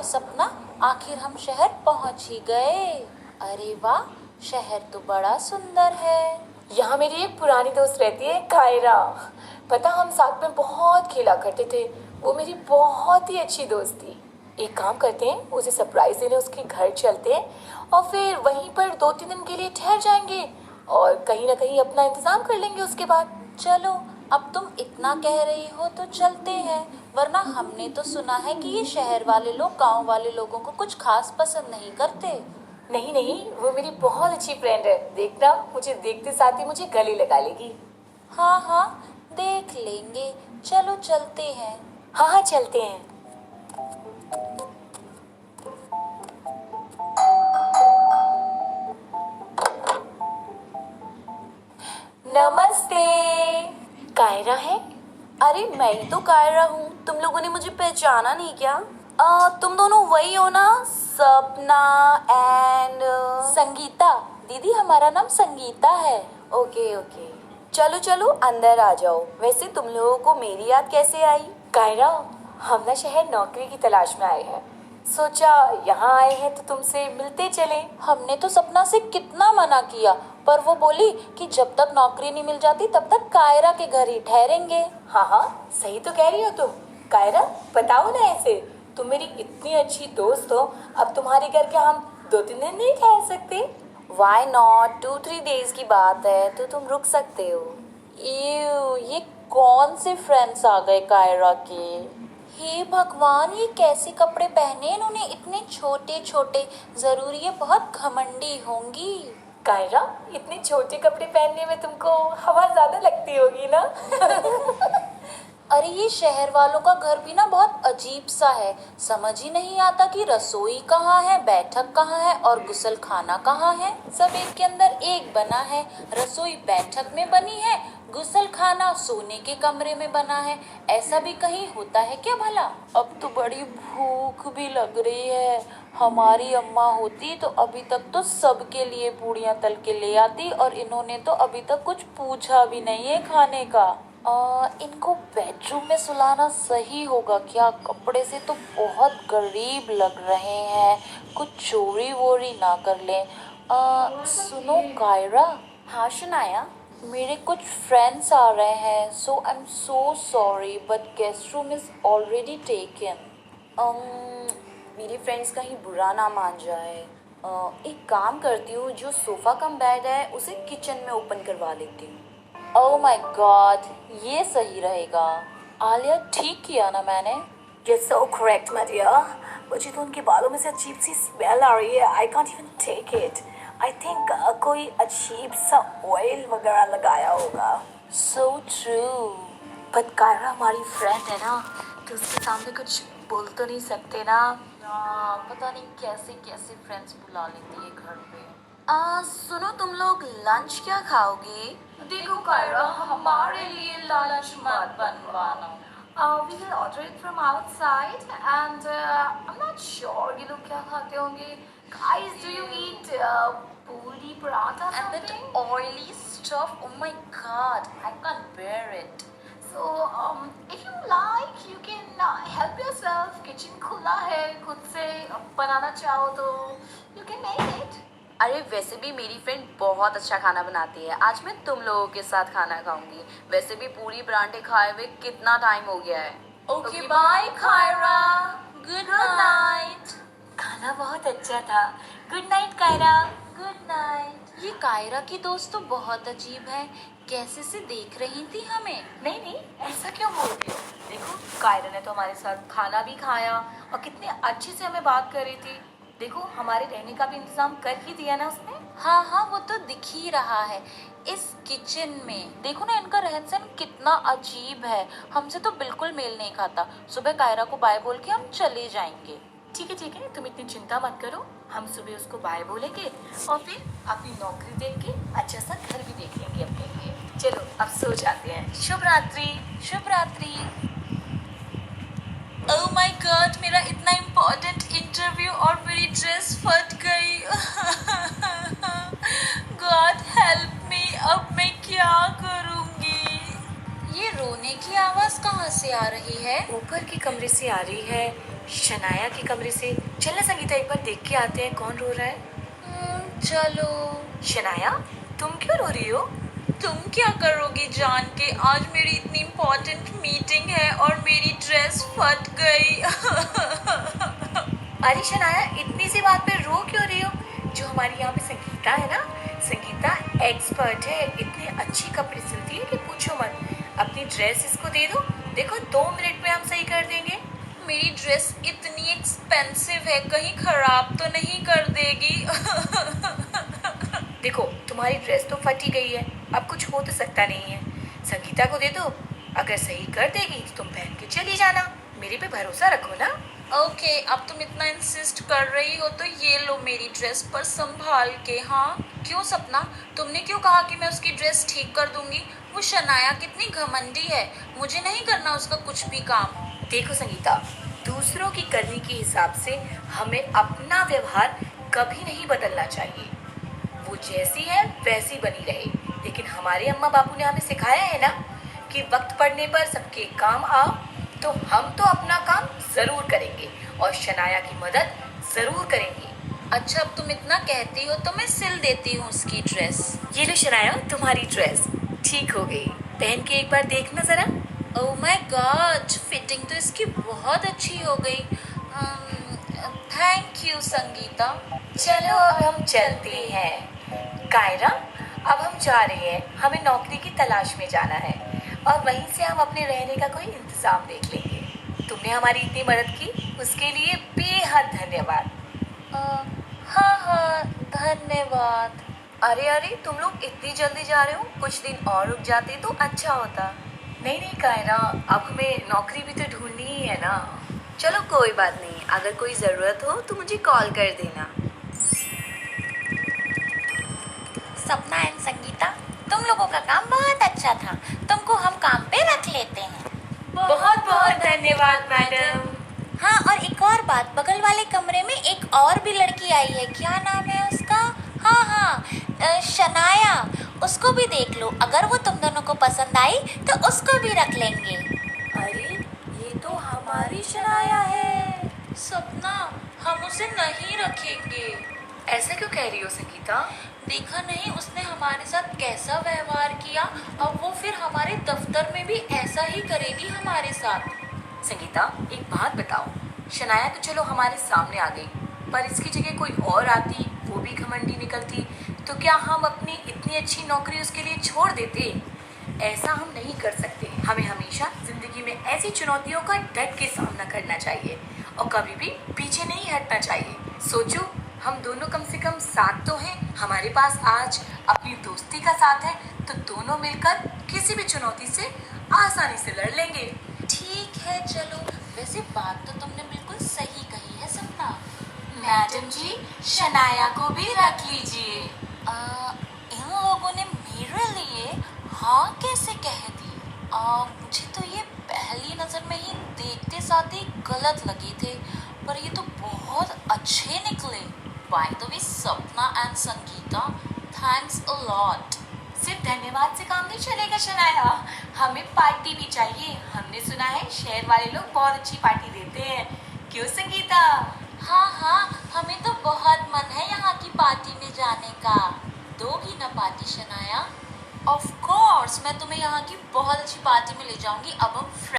सपना, आखिर हम शहर पहुंच ही गए। अरे वाह, शहर तो बड़ा सुंदर है। यहाँ मेरी एक पुरानी दोस्त रहती है, कायरा। पता, हम साथ में बहुत खेला करते थे। वो मेरी बहुत ही अच्छी दोस्त थी। एक काम करते हैं, उसे सरप्राइज देने उसके घर चलते हैं और फिर वहीं पर 2-3 दिन के लिए ठहर जाएंगे और कहीं ना कहीं अपना इंतजाम कर लेंगे उसके बाद। चलो, अब तुम इतना कह रही हो तो चलते हैं, वरना हमने तो सुना है कि ये शहर वाले लोग गांव वाले लोगों को कुछ खास पसंद नहीं करते। नहीं नहीं, वो मेरी बहुत अच्छी फ्रेंड है। देखना, मुझे देखते साथ ही मुझे गले लगा लेगी। हाँ हाँ, देख लेंगे। चलो चलते हैं। हाँ हाँ, चलते हैं। नमस्ते। कायरा है? अरे मैं ही तो कायरा हूँ, तुम लोगों ने मुझे पहचाना नहीं क्या? तुम दोनों वही हो ना, सपना एंड संगीता दीदी, हमारा नाम संगीता है। ओके ओके, चलो चलो अंदर आ जाओ। वैसे तुम लोगों को मेरी याद कैसे आई? कायरा, हम ना शहर नौकरी की तलाश में आए हैं। सोचा यहाँ आए हैं तो तुमसे मिलते चलें। हमने तो सपना से कितना मना किया, पर वो बोली कि जब तक नौकरी नहीं मिल जाती तब तक कायरा के घर ही ठहरेंगे। हाँ हाँ, सही तो कह रही हो तुम। कायरा, बताओ ना, ऐसे तुम मेरी इतनी अच्छी दोस्त हो, अब तुम्हारे घर क्या हम 2-3 दिन नहीं ठहर सकते? वाई नॉट, 2-3 डेज की बात है तो तुम रुक सकते हो। ये कौन से फ्रेंड्स आ गए कायरा के? हे भगवान, ये कैसे कपड़े पहने इन्होंने, इतने छोटे छोटे। जरूर ये बहुत घमंडी होंगी। कायरा, इतने छोटे कपड़े पहनने में तुमको हवा ज्यादा लगती होगी ना? अरे ये शहर वालों का घर भी ना बहुत अजीब सा है। समझ ही नहीं आता कि रसोई कहाँ है, बैठक कहाँ है और गुसल खाना कहाँ है। सब एक के अंदर एक बना है। रसोई बैठक में बनी है, गुसल खाना सोने के कमरे में बना है। ऐसा भी कहीं होता है क्या भला? अब तो बड़ी भूख भी लग रही है। हमारी अम्मा होती तो अभी तक तो सबके लिए पूड़ियाँ तल के ले आती, और इन्होंने तो अभी तक कुछ पूछा भी नहीं है खाने का। इनको बेडरूम में सुलाना सही होगा क्या? कपड़े से तो बहुत गरीब लग रहे हैं, कुछ चोरी वोरी ना कर लें। सुनो कायरा। हाँ शनाया। मेरे कुछ फ्रेंड्स आ रहे हैं, so I am so sorry but guest room is already taken. मेरी फ्रेंड्स कहीं बुरा ना मान जाए। एक काम करती हूँ, जो सोफ़ा कम बेड है उसे किचन में ओपन करवा लेती हूँ। ओह माय गॉड, ये सही रहेगा। आलिया, ठीक किया ना मैंने? You're so correct, my dear. मुझे तो उनके बालों में से अजीब सी स्मेल आ रही है। I can't even take it. I think कोई अजीब सा ऑयल वगैरह लगाया होगा। So true. But कायरा हमारी फ्रेंड है ना, तो उसके सामने कुछ बोल तो नहीं सकते ना। पता नहीं कैसे कैसे फ्रेंड्स बुला लेती है घर पे। सुनो, तुम लोग लंच क्या खाओगे? देखो कायरा, हमारे लिए लंच मत बनवाना। We will order it from outside and I'm not sure ये लोग क्या खाते होंगे। Guys, do you eat पूरी paratha And that something? oily stuff, oh my god, I can't bear it. So if you like, you can help yourself. Kitchen खुला है, खुद से बनाना चाहो तो you can make it. अरे वैसे भी मेरी फ्रेंड बहुत अच्छा खाना बनाती है, आज मैं तुम लोगों के साथ खाना खाऊंगी। वैसे भी पूरी परांठे खाए हुए कितना टाइम हो गया है। Okay, bye Kiara. Good night. खाना बहुत अच्छा था। Good night Kaira. Good night. ये कायरा की दोस्त तो बहुत अजीब है, कैसे से देख रही थी हमें। नहीं नहीं, ऐसा क्यों बोल रही हो? देखो, कायरा ने तो हमारे साथ खाना भी खाया और कितने अच्छे से हमें बात कर रही थी। देखो, हमारे रहने का भी इंतजाम कर ही दिया ना उसने। हाँ हाँ, वो तो दिख ही रहा है इस किचन में। देखो ना, इनका रहन सहन कितना अजीब है, हमसे तो बिल्कुल मेल नहीं खाता। सुबह कायरा को बाय बोल के हम चले जाएंगे। ठीक है, तुम इतनी चिंता मत करो। हम सुबह उसको बाय बोलेंगे और फिर अपनी नौकरी देख के अच्छा सा घर भी देख लेंगे अपने लिए। चलो अब सो जाते हैं। शुभ रात्रि। शुभ रात्रि। ओह माय गॉड, मेरा इतना इम्पोर्टेंट इंटरव्यू और मेरी ड्रेस फट गई। गॉड हेल्प मी, अब मैं क्या करूँगी? ये रोने की आवाज कहाँ से आ रही है? ऊपर के कमरे से आ रही है, शनाया के कमरे से। चलना संगीता, एक बार देख के आते हैं कौन रो रहा है। चलो। शनाया, तुम क्यों रो रही हो? तुम क्या करोगी जान के? आज मेरी इतनी इम्पोर्टेंट मीटिंग है और मेरी ड्रेस फट गई। अरे शनाया, इतनी सी बात पे रो क्यों रही हो? जो हमारी यहाँ पे संगीता है ना, संगीता एक्सपर्ट है, इतनी अच्छी कपड़े सिलती है कि पूछो मत। अपनी ड्रेस इसको दे दो, देखो 2 मिनट में हम सही कर देंगे। मेरी ड्रेस इतनी एक्सपेंसिव है, कहीं खराब तो नहीं कर देगी? देखो तुम्हारी ड्रेस तो फटी गई है, अब कुछ हो तो सकता नहीं है। संगीता को दे दो, अगर सही कर देगी तो तुम पहन के चली जाना। मेरे पे भरोसा रखो ना। ओके, अब तुम इतना इंसिस्ट कर रही हो तो ये लो मेरी ड्रेस, पर संभाल के। हाँ क्यों सपना, तुमने क्यों कहा कि मैं उसकी ड्रेस ठीक कर दूंगी? वो शनाया कितनी घमंडी है, मुझे नहीं करना उसका कुछ भी काम। देखो संगीता, दूसरों की करनी के हिसाब से हमें अपना व्यवहार कभी नहीं बदलना चाहिए। वो जैसी है वैसी बनी रहे, लेकिन हमारे अम्मा बापू ने हमें सिखाया है ना कि वक्त पड़ने पर सबके काम आओ, तो हम तो अपना काम जरूर करेंगे और शनाया की मदद जरूर करेंगे। अच्छा, अब तुम इतना कहती हो तो मैं सिल देती हूँ उसकी ड्रेस। ये लो शनाया, तुम्हारी ड्रेस ठीक हो गई, पहन के एक बार देखना जरा। ओह माय गॉड, फिटिंग तो इसकी बहुत अच्छी हो गई। Thank you Sangeeta. चलो अब हम चलते हैं। कायरा, अब हम जा रहे हैं, हमें नौकरी की तलाश में जाना है और वहीं से हम अपने रहने का कोई इंतजाम देख लेंगे। तुमने हमारी इतनी मदद की, उसके लिए बेहद धन्यवाद। हाँ, धन्यवाद। अरे अरे, तुम लोग इतनी जल्दी जा रहे हो? कुछ दिन और रुक जाते तो अच्छा होता। नहीं कायरा, अब हमें नौकरी भी तो ढूंढनी ही है ना। चलो कोई बात नहीं, अगर कोई ज़रूरत हो तो मुझे कॉल कर देना। सपना एंड संगीता, तुम लोगों का काम बहुत अच्छा था, तुमको हम काम पे रख लेते हैं। बहुत बहुत धन्यवाद मैडम। हाँ, और एक और बात, बगल वाले कमरे में एक और भी लड़की आई है, क्या नाम है उसका? हाँ, शनाया, उसको भी देख लो, अगर वो तुम दोनों को पसंद आई तो उसको भी रख लेंगे। अरे ये तो हमारी शनाया है। सपना, हम उसे नहीं रखेंगे। ऐसा क्यों कह रही हो संगीता? देखा नहीं उसने हमारे साथ कैसा व्यवहार किया, अब वो फिर हमारे दफ्तर में भी ऐसा ही करेगी हमारे साथ। संगीता, एक बात बताओ, शनाया तो चलो हमारे सामने आ गई, पर इसकी जगह कोई और आती, वो भी घमंडी निकलती, तो क्या हम अपनी इतनी अच्छी नौकरी उसके लिए छोड़ देते? ऐसा हम नहीं कर सकते। हमें हमेशा जिंदगी में ऐसी चुनौतियों का डट के सामना करना चाहिए और कभी भी पीछे नहीं हटना चाहिए। सोचो, हम दोनों कम से कम साथ तो हैं, हमारे पास आज अपनी दोस्ती का साथ है, तो दोनों मिलकर किसी भी चुनौती से आसानी से लड़ लेंगे। ठीक है चलो, वैसे बात तो तुमने बिल्कुल सही कही है सपना। मैडम जी, शनाया को भी रख लीजिए। इन लोगों ने मेरे लिए हाँ कैसे कह दी? मुझे तो ये पहली नज़र में ही देखते साथ ही गलत लगे थे, पर ये तो बहुत अच्छे निकले। बाय द वे सपना and Sangeeta, thanks a lot. सिर्फ धन्यवाद से काम नहीं चलेगा शनाया, हमें पार्टी भी चाहिए। हमने सुना है शहर वाले लोग बहुत अच्छी पार्टी देते हैं, क्यों संगीता? हाँ, हमें तो बहुत मन है यहाँ की पार्टी में जाने का। दोगी ना पार्टी शनाया? ऑफ कोर्स, मैं तुम्हें यहाँ की बहुत अच्छी पार्टी में ले जाऊंगी। अब हम